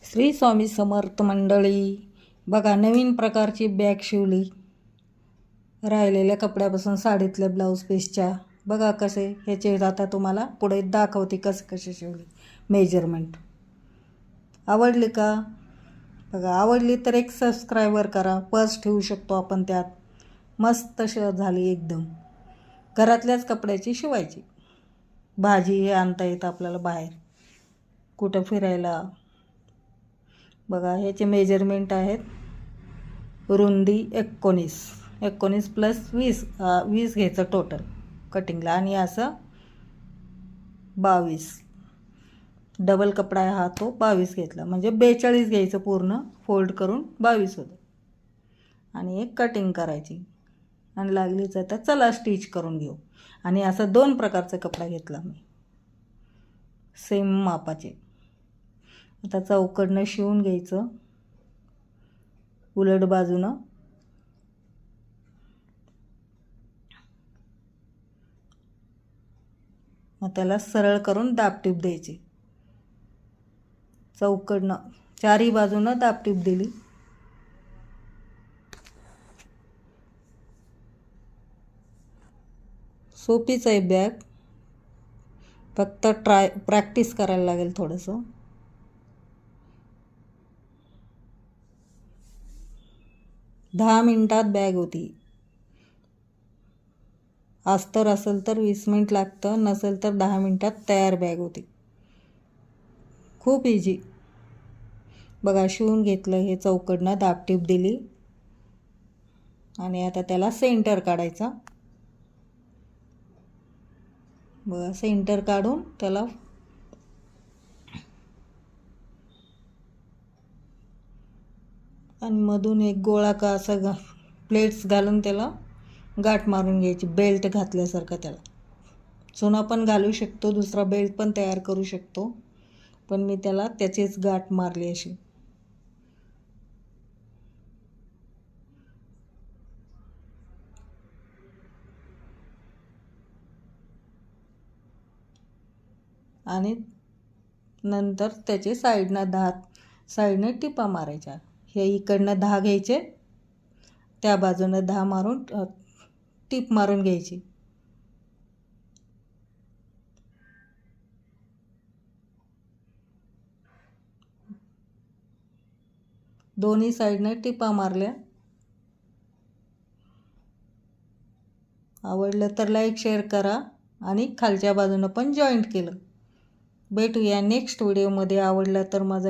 श्री स्वामी समर्थ मंडळी, बघा नवीन प्रकारची बॅग शिवली राहिलेल्या कपड्यापासून, साडीतल्या ब्लाऊज पीसच्या. बघा कसे ह्याचे आता तुम्हाला पुढे दाखवते कसे शिवली. मेजरमेंट आवडली का? बघा आवडली तर एक सबस्क्रायबर करा. पर्स ठेवू शकतो आपण त्यात. मस्त झाली एकदम. घरातल्याच कपड्याची शिवायची. भाजी हे आणता येतं आपल्याला बाहेर कुठं फिरायला. बघा ह्याचे मेजरमेंट आहेत रुंदी 19 प्लस 20 घ्यायचं टोटल कटिंगला, आणि असं 22. डबल कपडा हा तो 22 घेतला, म्हणजे 42 घ्यायचं पूर्ण फोल्ड करून 22 होतं. आणि एक कटिंग करायची आणि लागलीच आता चला स्टिच करून घेऊ. आणि असं 2 प्रकारचा कपडा घेतला मी सेम मापाचे. आता चौकडनं शिवून घ्यायचं उलट बाजूनं. मग त्याला सरळ करून दाबटीप द्यायची. चौकडनं चारही बाजूनं दाबटीप दिली. सोपीच आहे बॅग, फक्त प्रॅक्टिस करायला लागेल थोडंसं. दहा मिनिटात बॅग होती. अस्तर असेल तर 20 मिनिट लागतं, नसेल तर 10 मिनिटात तयार बॅग होती. खूप इझी. बघा शिवून घेतलं, हे चौकडनं दाबटीप दिली. आणि आता त्याला सेंटर काढायचा. बघा सेंटर काढून त्याला आणि मधून एक गोळा का असं प्लेट्स घालून त्याला गाठ मारून घ्यायची. बेल्ट घातल्यासारखं त्याला. चुना पण घालू शकतो, दुसरा बेल्ट पण तयार करू शकतो, पण मी त्याला त्याचीच गाठ मारली अशी. आणि नंतर त्याचे साईडने टिपा मारायच्या. हे इकडनं 10 घ्यायचे, त्या बाजूनं 10 मारून टिप मारून घ्यायची. दोन्ही साईडने टिपा मारल्या. आवडलं तर लाईक शेअर करा आणि खालच्या बाजूनं पण जॉईंट केलं. भेटूया नेक्स्ट व्हिडिओमध्ये. आवडलं तर माझा